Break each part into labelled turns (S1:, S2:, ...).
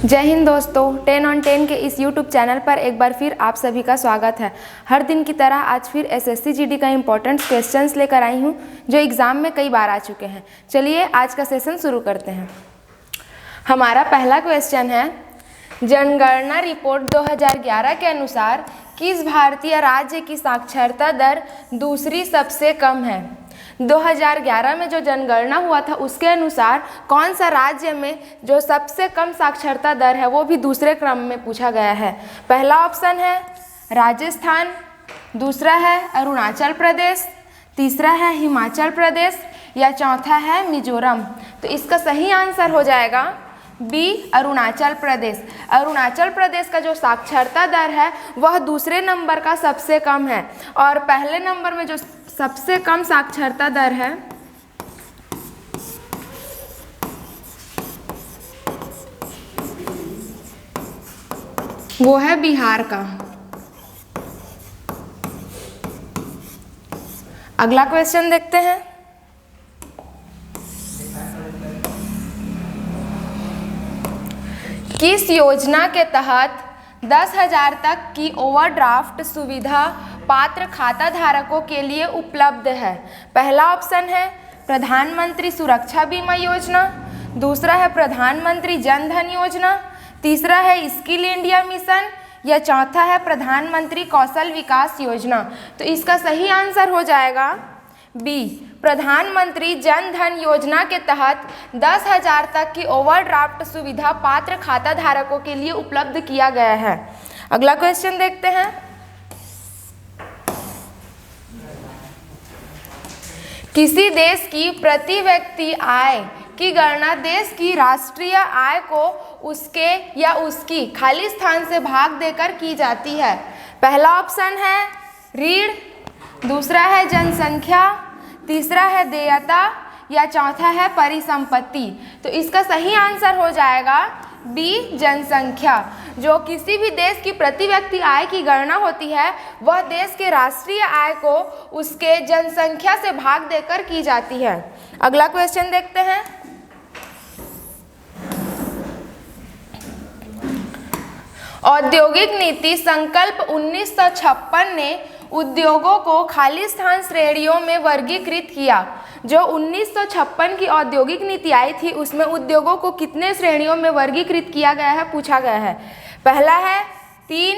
S1: जय हिंद दोस्तों, 10 on 10 के इस YouTube चैनल पर एक बार फिर आप सभी का स्वागत है। हर दिन की तरह आज फिर SSC GD का इम्पोर्टेंट क्वेश्चंस लेकर आई हूँ जो एग्ज़ाम में कई बार आ चुके हैं। चलिए आज का सेशन शुरू करते हैं। हमारा पहला क्वेश्चन है, जनगणना रिपोर्ट 2011 के अनुसार किस भारतीय राज्य की साक्षरता दर दूसरी सबसे कम है। 2011 में जो जनगणना हुआ था उसके अनुसार कौन सा राज्य में जो सबसे कम साक्षरता दर है वो भी दूसरे क्रम में पूछा गया है। पहला ऑप्शन है राजस्थान, दूसरा है अरुणाचल प्रदेश, तीसरा है हिमाचल प्रदेश या चौथा है मिजोरम। तो इसका सही आंसर हो जाएगा बी, अरुणाचल प्रदेश। अरुणाचल प्रदेश का जो साक्षरता दर है वह दूसरे नंबर का सबसे कम है और पहले नंबर में जो सबसे कम साक्षरता दर है वो है बिहार का। अगला क्वेश्चन देखते हैं। किस योजना के तहत 10,000 तक की ओवरड्राफ्ट सुविधा पात्र खाता धारकों के लिए उपलब्ध है। पहला ऑप्शन है प्रधानमंत्री सुरक्षा बीमा योजना, दूसरा है प्रधानमंत्री जन धन योजना, तीसरा है स्किल इंडिया मिशन या चौथा है प्रधानमंत्री कौशल विकास योजना। तो इसका सही आंसर हो जाएगा बी, प्रधानमंत्री जन धन योजना के तहत 10,000 तक की ओवरड्राफ्ट सुविधा पात्र खाता धारकों के लिए उपलब्ध किया गया है। अगला क्वेश्चन देखते हैं। किसी देश की प्रति व्यक्ति आय की गणना देश की राष्ट्रीय आय को उसके या उसकी खाली स्थान से भाग देकर की जाती है। पहला ऑप्शन है रीढ़, दूसरा है जनसंख्या, तीसरा है देयता या चौथा है परिसंपत्ति। तो इसका सही आंसर हो जाएगा बी, जनसंख्या। जो किसी भी देश की प्रति व्यक्ति आय की गणना होती है वह देश के राष्ट्रीय आय को उसके जनसंख्या से भाग देकर की जाती है। अगला क्वेश्चन देखते हैं। औद्योगिक नीति संकल्प 1956 ने उद्योगों को खाली स्थान श्रेणियों में वर्गीकृत किया। जो 1956 की औद्योगिक नीति आई थी उसमें उद्योगों को कितने श्रेणियों में वर्गीकृत किया गया है पूछा गया है। पहला है 3,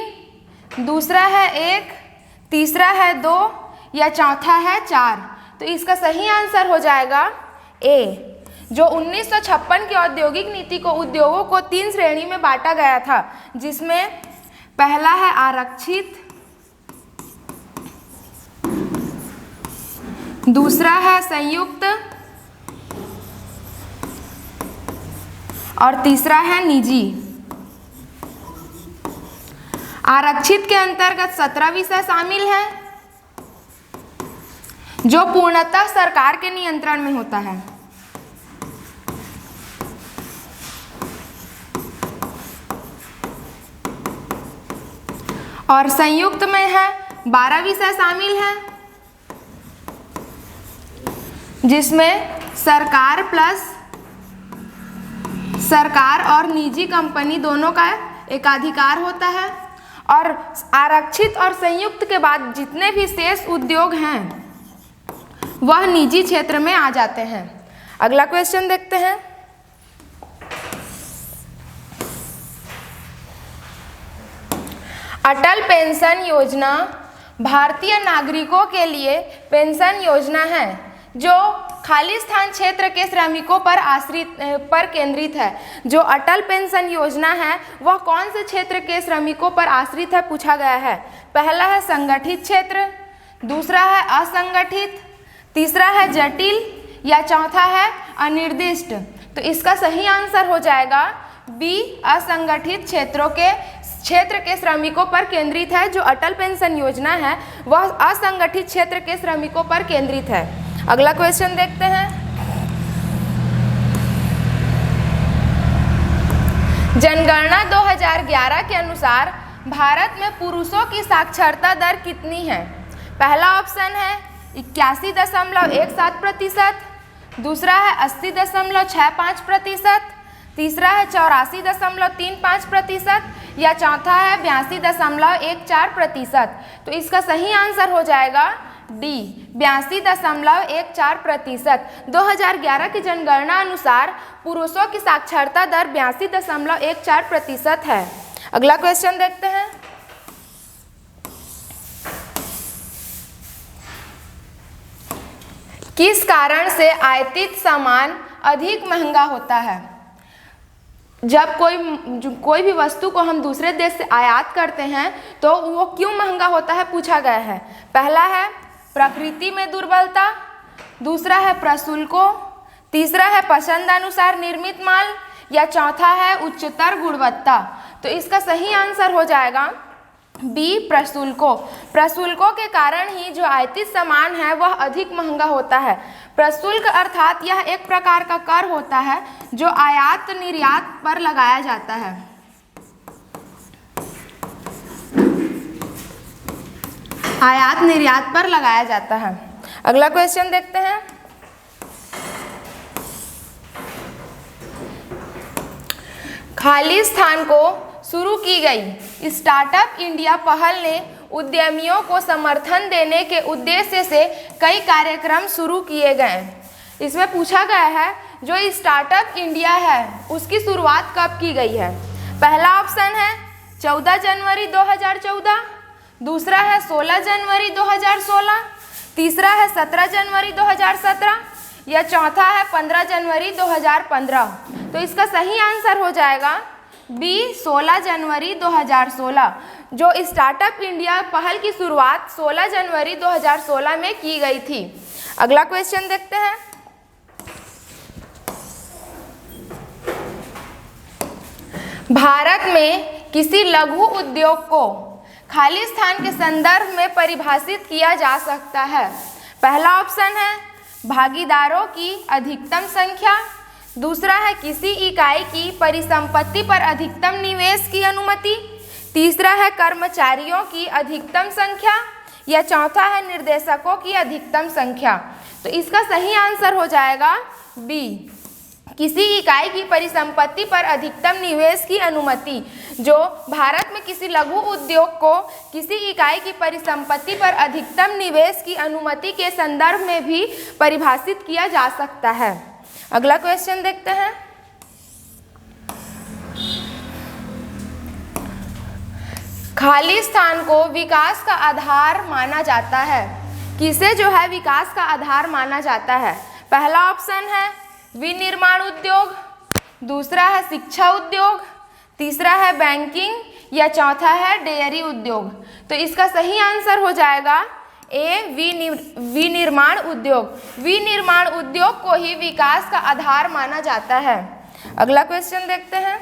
S1: दूसरा है 1, तीसरा है 2 या चौथा है 4। तो इसका सही आंसर हो जाएगा ए। जो 1956 की औद्योगिक नीति को उद्योगों को 3 श्रेणी में बांटा गया था, जिसमें पहला है आरक्षित, दूसरा है संयुक्त और तीसरा है निजी। आरक्षित के अंतर्गत 17 विषय शामिल हैं जो पूर्णतः सरकार के नियंत्रण में होता है। और संयुक्त में है 12 विषय शामिल हैं जिसमें सरकार और निजी कंपनी दोनों का एकाधिकार होता है। और आरक्षित और संयुक्त के बाद जितने भी शेष उद्योग हैं वह निजी क्षेत्र में आ जाते हैं। अगला क्वेश्चन देखते हैं। अटल पेंशन योजना भारतीय नागरिकों के लिए पेंशन योजना है जो खाली स्थान क्षेत्र के श्रमिकों पर केंद्रित है। जो अटल पेंशन योजना है वह कौन से क्षेत्र के श्रमिकों पर आश्रित है पूछा गया है। पहला है संगठित क्षेत्र, दूसरा है असंगठित, तीसरा है जटिल या चौथा है अनिर्दिष्ट। तो इसका सही आंसर हो जाएगा बी, असंगठित क्षेत्र के श्रमिकों पर केंद्रित है। जो अटल पेंशन योजना है वह असंगठित क्षेत्र के श्रमिकों पर केंद्रित है। अगला क्वेश्चन देखते हैं। जनगणना 2011 के अनुसार भारत में पुरुषों की साक्षरता दर कितनी है। पहला ऑप्शन है 81.17%, दूसरा है 80.65%, तीसरा है 84.35% या चौथा है 82.14%। तो इसका सही आंसर हो जाएगा डी 82.14%। 2011 की जनगणना अनुसार पुरुषों की साक्षरता दर 82.14% है। अगला क्वेश्चन देखते हैं। किस कारण से आयातित सामान अधिक महंगा होता है? जब कोई भी वस्तु को हम दूसरे देश से आयात करते हैं तो वो क्यों महंगा होता है पूछा गया है। पहला है प्रकृति में दुर्बलता, दूसरा है प्रशुल्कों, तीसरा है पसंद अनुसार निर्मित माल या चौथा है उच्चतर गुणवत्ता। तो इसका सही आंसर हो जाएगा बी प्रशुल्कों। प्रशुल्कों के कारण ही जो आयातित सामान है वह अधिक महंगा होता है। प्रशुल्क अर्थात यह एक प्रकार का कर होता है जो आयात निर्यात पर लगाया जाता है। आयात निर्यात पर लगाया जाता है। अगला क्वेश्चन देखते हैं। खालिस्तान को शुरू की गई स्टार्टअप इंडिया पहल ने उद्यमियों को समर्थन देने के उद्देश्य से कई कार्यक्रम शुरू किए गए। इसमें पूछा गया है जो स्टार्टअप इंडिया है उसकी शुरुआत कब की गई है। पहला ऑप्शन है 14 जनवरी 2014, दूसरा है 16 जनवरी 2016, तीसरा है 17 जनवरी 2017 या चौथा है 15 जनवरी 2015। तो इसका सही आंसर हो जाएगा बी 16 जनवरी 2016। जो स्टार्टअप इंडिया पहल की शुरुआत 16 जनवरी 2016 में की गई थी। अगला क्वेश्चन देखते हैं। भारत में किसी लघु उद्योग को खालिस्तान के संदर्भ में परिभाषित किया जा सकता है। पहला ऑप्शन है भागीदारों की अधिकतम संख्या, दूसरा है किसी इकाई की परिसंपत्ति पर अधिकतम निवेश की अनुमति, तीसरा है कर्मचारियों की अधिकतम संख्या या चौथा है निर्देशकों की अधिकतम संख्या। तो इसका सही आंसर हो जाएगा बी किसी इकाई की परिसंपत्ति पर अधिकतम निवेश की अनुमति। जो भारत में किसी लघु उद्योग को किसी इकाई की परिसंपत्ति पर अधिकतम निवेश की अनुमति के संदर्भ में भी परिभाषित किया जा सकता है। अगला क्वेश्चन देखते हैं। खालिस्तान को विकास का आधार माना जाता है। किसे जो है विकास का आधार माना जाता है? पहला ऑप्शन है विनिर्माण उद्योग, दूसरा है शिक्षा उद्योग, तीसरा है बैंकिंग या चौथा है डेयरी उद्योग। तो इसका सही आंसर हो जाएगा ए विनिर्माण उद्योग। विनिर्माण उद्योग को ही विकास का आधार माना जाता है। अगला क्वेश्चन देखते हैं।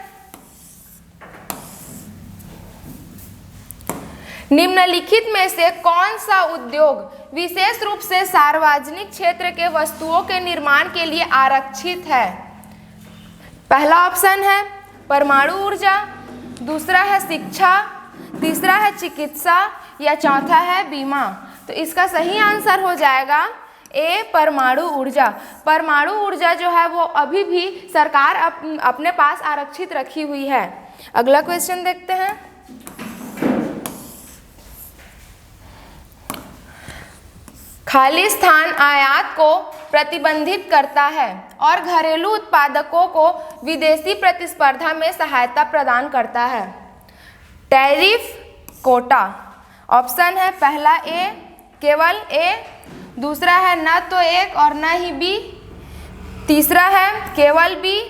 S1: निम्नलिखित में से कौन सा उद्योग विशेष रूप से सार्वजनिक क्षेत्र के वस्तुओं के निर्माण के लिए आरक्षित है? पहला ऑप्शन है परमाणु ऊर्जा, दूसरा है शिक्षा, तीसरा है चिकित्सा या चौथा है बीमा। तो इसका सही आंसर हो जाएगा ए परमाणु ऊर्जा। परमाणु ऊर्जा जो है वो अभी भी सरकार अपने पास आरक्षित रखी हुई है। अगला क्वेश्चन देखते हैं। खालिस्तान आयात को प्रतिबंधित करता है और घरेलू उत्पादकों को विदेशी प्रतिस्पर्धा में सहायता प्रदान करता है। टैरिफ कोटा ऑप्शन है पहला ए केवल ए, दूसरा है न तो एक और न ही बी, तीसरा है केवल बी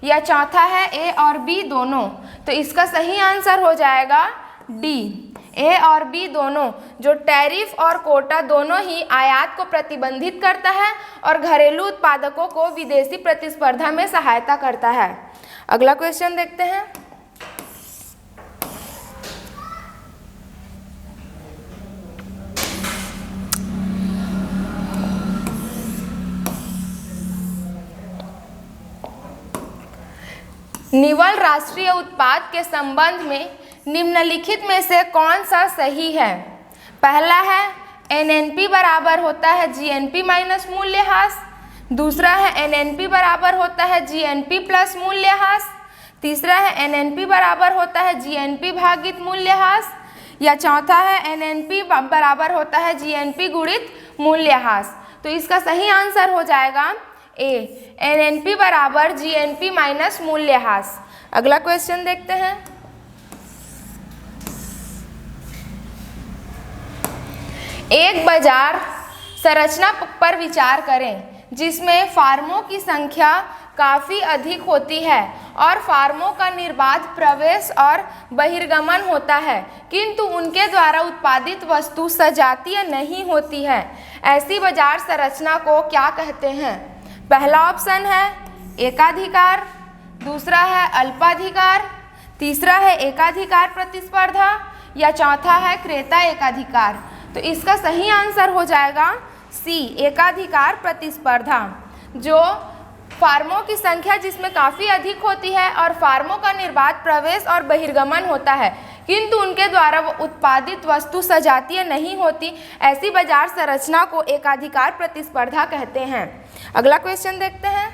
S1: या चौथा है ए और बी दोनों। तो इसका सही आंसर हो जाएगा डी ए और बी दोनों। जो टैरिफ और कोटा दोनों ही आयात को प्रतिबंधित करता है और घरेलू उत्पादकों को विदेशी प्रतिस्पर्धा में सहायता करता है। अगला क्वेश्चन देखते हैं। निवल राष्ट्रीय उत्पाद के संबंध में निम्नलिखित में से कौन सा सही है? पहला है एनएनपी बराबर होता है जीएनपी माइनस मूल्यह्रास, दूसरा है NNP बराबर होता है GNP प्लस मूल्यह्रास, तीसरा है NNP बराबर होता है GNP भागित मूल्यह्रास, या चौथा है NNP बराबर होता है GNP गुणित मूल्यह्रास। तो इसका सही आंसर हो जाएगा ए, NNP बराबर GNP माइनस मूल्यह्रास। अगला क्वेश्चन देखते हैं। एक बाजार संरचना पर विचार करें जिसमें फार्मों की संख्या काफ़ी अधिक होती है और फार्मों का निर्बाध प्रवेश और बहिर्गमन होता है, किंतु उनके द्वारा उत्पादित वस्तु सजातीय नहीं होती है। ऐसी बाजार संरचना को क्या कहते हैं? पहला ऑप्शन है एकाधिकार, दूसरा है अल्पाधिकार, तीसरा है एकाधिकार प्रतिस्पर्धा, या चौथा है क्रेता एकाधिकार। तो इसका सही आंसर हो जाएगा सी, एकाधिकार प्रतिस्पर्धा। जो फार्मों की संख्या जिसमें काफ़ी अधिक होती है और फार्मों का निर्बाध प्रवेश और बहिर्गमन होता है, किंतु उनके द्वारा उत्पादित वस्तु सजातीय नहीं होती, ऐसी बाजार संरचना को एकाधिकार प्रतिस्पर्धा कहते हैं। अगला क्वेश्चन देखते हैं।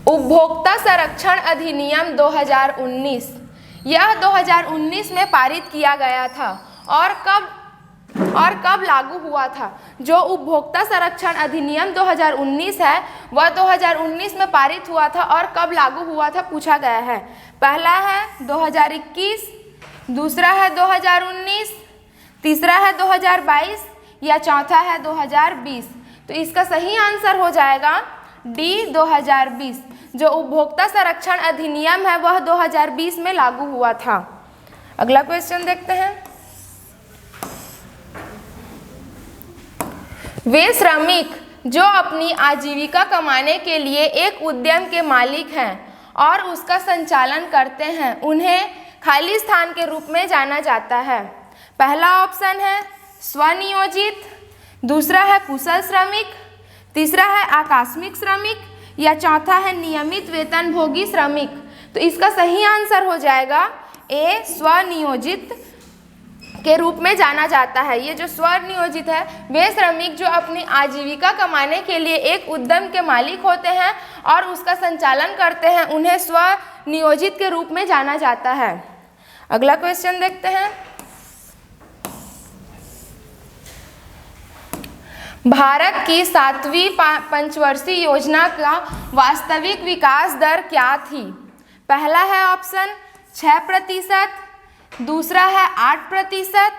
S1: उपभोक्ता संरक्षण अधिनियम 2019, यह 2019 में पारित किया गया था और कब लागू हुआ था? जो उपभोक्ता संरक्षण अधिनियम 2019 है वह 2019 में पारित हुआ था और कब लागू हुआ था पूछा गया है। पहला है 2021, दूसरा है 2019, तीसरा है 2022, या चौथा है 2020। तो इसका सही आंसर हो जाएगा डी, 2020। जो उपभोक्ता संरक्षण अधिनियम है वह 2020 में लागू हुआ था। अगला क्वेश्चन देखते हैं। वे श्रमिक जो अपनी आजीविका कमाने के लिए एक उद्यम के मालिक हैं और उसका संचालन करते हैं, उन्हें खाली स्थान के रूप में जाना जाता है। पहला ऑप्शन है स्वनियोजित, दूसरा है कुशल श्रमिक, तीसरा है आकस्मिक श्रमिक, या चौथा है नियमित वेतनभोगी श्रमिक। तो इसका सही आंसर हो जाएगा ए, स्वनियोजित के रूप में जाना जाता है। ये जो स्वनियोजित है वे श्रमिक जो अपनी आजीविका कमाने के लिए एक उद्यम के मालिक होते हैं और उसका संचालन करते हैं, उन्हें स्वनियोजित के रूप में जाना जाता है। अगला क्वेश्चन देखते हैं। भारत की 7वीं पंचवर्षीय योजना का वास्तविक विकास दर क्या थी? पहला है ऑप्शन 6%, दूसरा है 8%,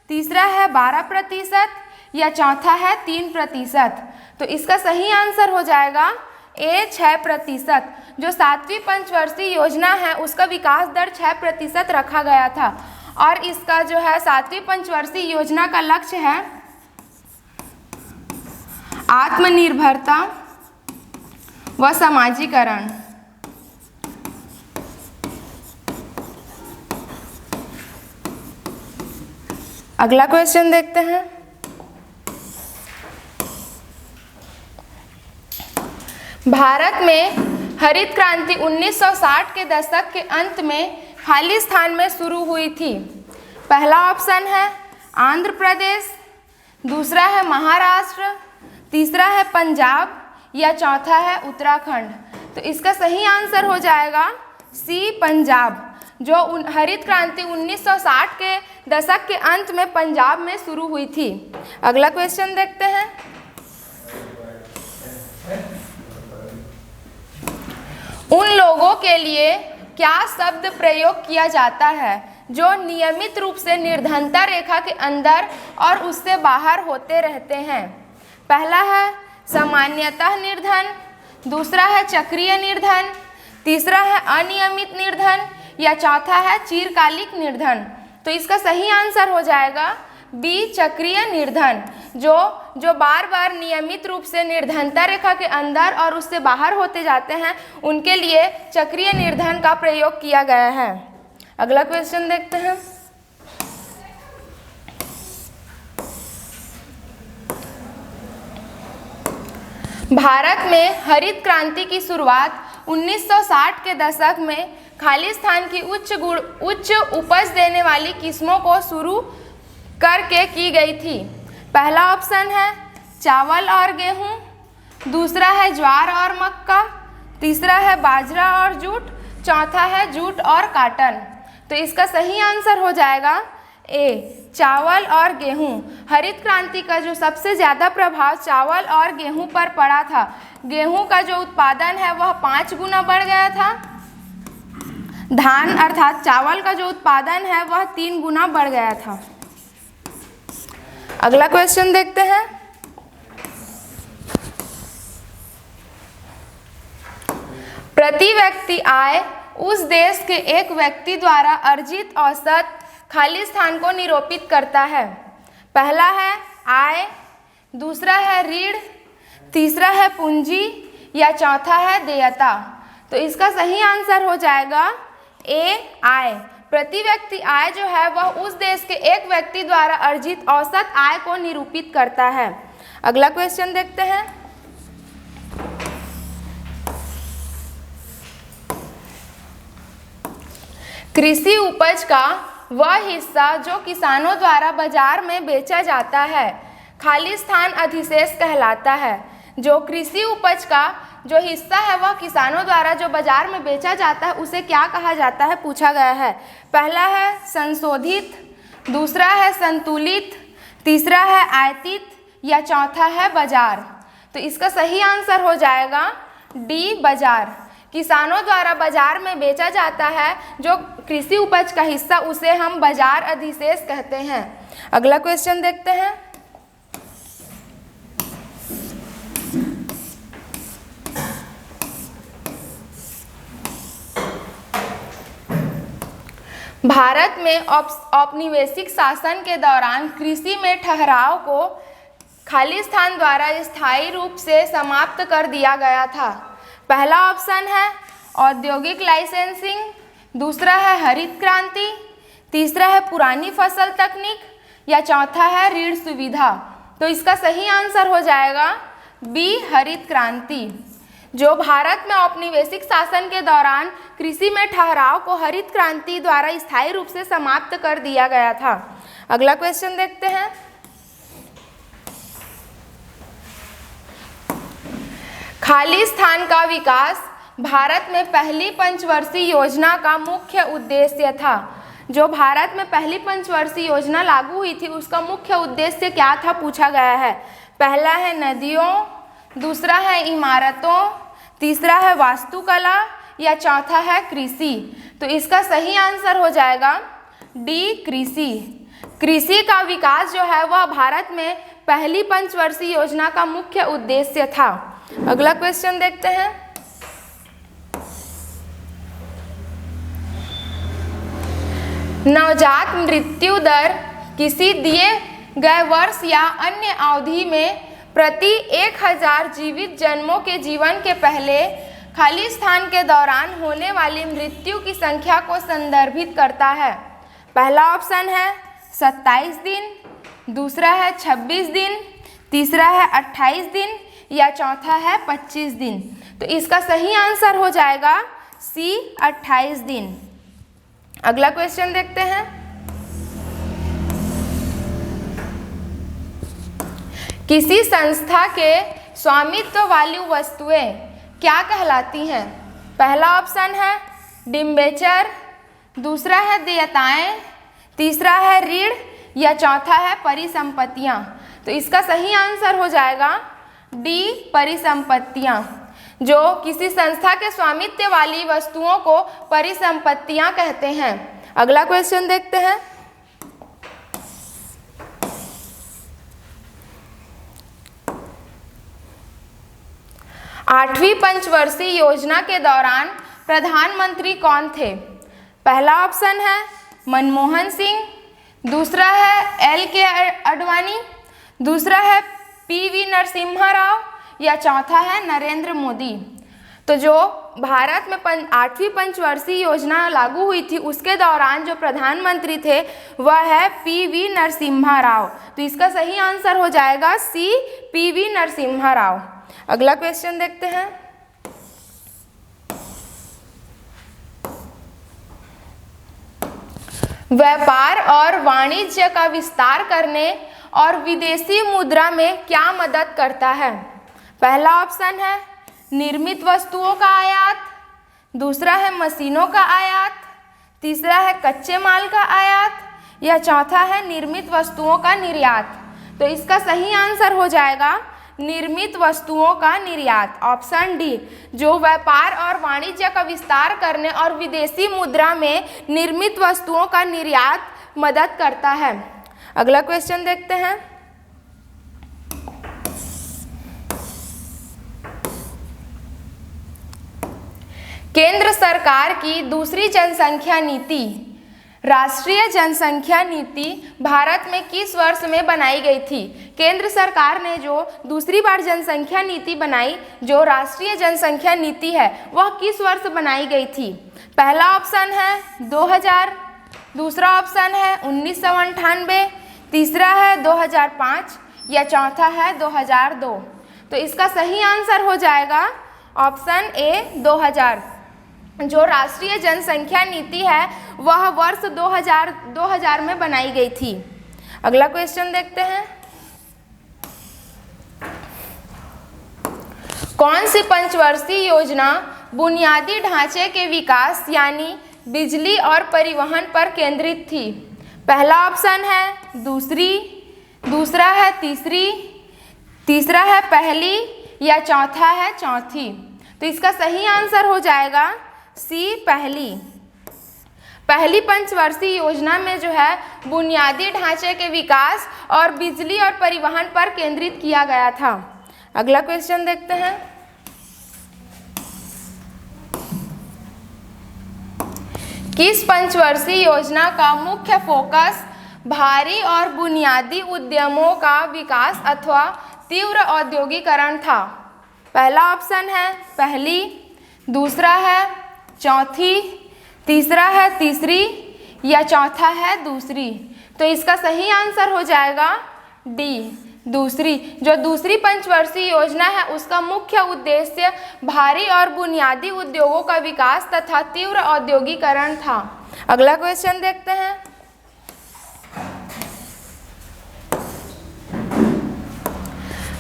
S1: तीसरा है 12%, या चौथा है 3%। तो इसका सही आंसर हो जाएगा ए, 6%। जो 7वीं पंचवर्षीय योजना है उसका विकास दर 6% रखा गया था और इसका जो है 7वीं पंचवर्षीय योजना का लक्ष्य है आत्मनिर्भरता व समाजीकरण। अगला क्वेश्चन देखते हैं। भारत में हरित क्रांति 1960 के दशक के अंत में खाली स्थान में शुरू हुई थी। पहला ऑप्शन है आंध्र प्रदेश, दूसरा है महाराष्ट्र, तीसरा है पंजाब, या चौथा है उत्तराखंड। तो इसका सही आंसर हो जाएगा सी, पंजाब। जो हरित क्रांति 1960 के दशक के अंत में पंजाब में शुरू हुई थी। अगला क्वेश्चन देखते हैं। उन लोगों के लिए क्या शब्द प्रयोग किया जाता है जो नियमित रूप से निर्धनता रेखा के अंदर और उससे बाहर होते रहते हैं? पहला है सामान्यतः निर्धन, दूसरा है चक्रीय निर्धन, तीसरा है अनियमित निर्धन, या चौथा है चिरकालिक निर्धन। तो इसका सही आंसर हो जाएगा बी, चक्रीय निर्धन। जो बार बार नियमित रूप से निर्धनता रेखा के अंदर और उससे बाहर होते जाते हैं उनके लिए चक्रीय निर्धन का प्रयोग किया गया है। अगला क्वेश्चन देखते हैं। भारत में हरित क्रांति की शुरुआत 1960 के दशक में खाली स्थान की उच्च उपज देने वाली किस्मों को शुरू करके की गई थी। पहला ऑप्शन है चावल और गेहूं, दूसरा है ज्वार और मक्का, तीसरा है बाजरा और जूट, चौथा है जूट और काटन। तो इसका सही आंसर हो जाएगा ए, चावल और गेहूं। हरित क्रांति का जो सबसे ज़्यादा प्रभाव चावल और गेहूं पर पड़ा था, गेहूं का जो उत्पादन है वह 5 गुना बढ़ गया था, धान अर्थात चावल का जो उत्पादन है वह 3 गुना बढ़ गया था। अगला क्वेश्चन देखते हैं। प्रति व्यक्ति आय उस देश के एक व्यक्ति द्वारा अर्जित औसत खाली स्थान को निरूपित करता है। पहला है आय, दूसरा है ऋण, तीसरा है पूंजी या चौथा है देयता। तो इसका सही आंसर हो जाएगा ए, आय। प्रति व्यक्ति आय जो है वह उस देश के एक व्यक्ति द्वारा अर्जित औसत आय को निरूपित करता है। अगला क्वेश्चन देखते हैं। कृषि उपज का वह हिस्सा जो किसानों द्वारा बाजार में बेचा जाता है खाली स्थान अधिशेष कहलाता है। जो कृषि उपज का जो हिस्सा है वह किसानों द्वारा जो बाजार में बेचा जाता है उसे क्या कहा जाता है, पूछा गया है। पहला है संशोधित, दूसरा है संतुलित, तीसरा है आयातित या चौथा है बाजार। तो इसका सही आंसर हो जाएगा डी, बाजार। किसानों द्वारा बाजार में बेचा जाता है जो कृषि उपज का हिस्सा उसे हम बाजार अधिशेष कहते हैं। अगला क्वेश्चन देखते हैं। भारत में औपनिवेशिक शासन के दौरान कृषि में ठहराव को खाली स्थान द्वारा स्थायी रूप से समाप्त कर दिया गया था। पहला ऑप्शन है औद्योगिक लाइसेंसिंग, दूसरा है हरित क्रांति, तीसरा है पुरानी फसल तकनीक या चौथा है ऋण सुविधा। तो इसका सही आंसर हो जाएगा बी, हरित क्रांति। जो भारत में औपनिवेशिक शासन के दौरान कृषि में ठहराव को हरित क्रांति द्वारा स्थायी रूप से समाप्त कर दिया गया था। अगला क्वेश्चन देखते हैं। खाली स्थान का विकास भारत में पहली पंचवर्षीय योजना का मुख्य उद्देश्य था। जो भारत में पहली पंचवर्षीय योजना लागू हुई थी उसका मुख्य उद्देश्य क्या था, पूछा गया है। पहला है नदियों, दूसरा है इमारतों, तीसरा है वास्तुकला या चौथा है कृषि। तो इसका सही आंसर हो जाएगा डी, कृषि। कृषि का विकास जो है वह भारत में पहली पंचवर्षीय योजना का मुख्य उद्देश्य था। अगला क्वेश्चन देखते हैं। नवजात मृत्यु दर किसी दिए गए वर्ष या अन्य अवधि में प्रति 1000 जीवित जन्मों के जीवन के पहले खाली स्थान के दौरान होने वाली मृत्यु की संख्या को संदर्भित करता है। पहला ऑप्शन है 27 दिन, दूसरा है 26 दिन, तीसरा है 28 दिन या चौथा है 25 दिन। तो इसका सही आंसर हो जाएगा सी, 28 दिन। अगला क्वेश्चन देखते हैं। किसी संस्था के स्वामित्व वाली वस्तुएं क्या कहलाती हैं? पहला ऑप्शन है डिबेंचर, दूसरा है देयताएं, तीसरा है ऋण या चौथा है परिसंपत्तियां। तो इसका सही आंसर हो जाएगा डी, परिसंपत्तियां। जो किसी संस्था के स्वामित्व वाली वस्तुओं को परिसंपत्तियां कहते हैं। अगला क्वेश्चन देखते हैं। आठवीं पंचवर्षीय योजना के दौरान प्रधानमंत्री कौन थे? पहला ऑप्शन है मनमोहन सिंह, दूसरा है एल.के. आडवाणी, दूसरा है पी.वी. नरसिम्हा राव या चौथा है नरेंद्र मोदी। तो जो भारत में आठवीं पंचवर्षीय योजना लागू हुई थी उसके दौरान जो प्रधानमंत्री थे वह है पी.वी. नरसिम्हा राव। तो इसका सही आंसर हो जाएगा सी, पी.वी. नरसिम्हा राव। अगला क्वेश्चन देखते हैं। व्यापार और वाणिज्य का विस्तार करने और विदेशी मुद्रा में क्या मदद करता है? पहला ऑप्शन है निर्मित वस्तुओं का आयात, दूसरा है मशीनों का आयात, तीसरा है कच्चे माल का आयात, या चौथा है निर्मित वस्तुओं का निर्यात। तो इसका सही आंसर हो जाएगा निर्मित वस्तुओं का निर्यात, ऑप्शन डी, जो व्यापार और वाणिज्य का विस्तार करने और विदेशी मुद्रा में निर्मित वस्तुओं का निर्यात मदद करता है। अगला क्वेश्चन देखते हैं। केंद्र सरकार की दूसरी जनसंख्या नीति, राष्ट्रीय जनसंख्या नीति भारत में किस वर्ष में बनाई गई थी? केंद्र सरकार ने जो दूसरी बार जनसंख्या नीति बनाई, जो राष्ट्रीय जनसंख्या नीति है, वह किस वर्ष बनाई गई थी? पहला ऑप्शन है 2000, दूसरा ऑप्शन है 1998, तीसरा है 2005, या चौथा है 2002। तो इसका सही आंसर हो जाएगा ऑप्शन ए 2000। जो राष्ट्रीय जनसंख्या नीति है वह वर्ष 2000 में बनाई गई थी। अगला क्वेश्चन देखते हैं। कौन सी पंचवर्षीय योजना बुनियादी ढांचे के विकास यानी बिजली और परिवहन पर केंद्रित थी? पहला ऑप्शन है दूसरी, दूसरा है तीसरी, तीसरा है पहली, या चौथा है चौथी। तो इसका सही आंसर हो जाएगा सी, पहली। पहली पंचवर्षीय योजना में जो है बुनियादी ढांचे के विकास और बिजली और परिवहन पर केंद्रित किया गया था। अगला क्वेश्चन देखते हैं। किस पंचवर्षीय योजना का मुख्य फोकस भारी और बुनियादी उद्यमों का विकास अथवा तीव्र औद्योगिकरण था? पहला ऑप्शन है पहली, दूसरा है चौथी, तीसरा है तीसरी, या चौथा है दूसरी। तो इसका सही आंसर हो जाएगा डी, दूसरी। जो दूसरी पंचवर्षीय योजना है उसका मुख्य उद्देश्य भारी और बुनियादी उद्योगों का विकास तथा तीव्र औद्योगिकरण था। अगला क्वेश्चन देखते हैं।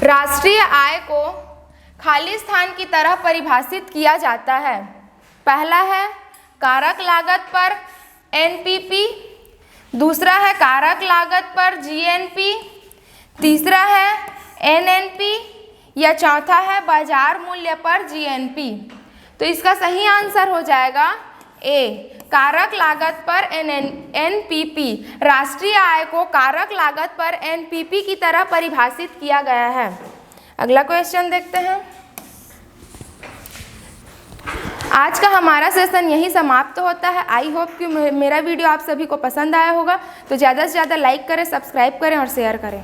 S1: राष्ट्रीय आय को खाली स्थान की तरह परिभाषित किया जाता है। पहला है कारक लागत पर एनपीपी, दूसरा है कारक लागत पर जीएनपी, तीसरा है एनएनपी, या चौथा है बाजार मूल्य पर जीएनपी। तो इसका सही आंसर हो जाएगा ए, कारक लागत पर एनपीपी। राष्ट्रीय आय को कारक लागत पर एनपीपी की तरह परिभाषित किया गया है। अगला क्वेश्चन देखते हैं। आज का हमारा सेशन यही समाप्त होता है। आई होप कि मेरा वीडियो आप सभी को पसंद आया होगा। तो ज़्यादा से ज़्यादा लाइक करें, सब्सक्राइब करें और शेयर करें।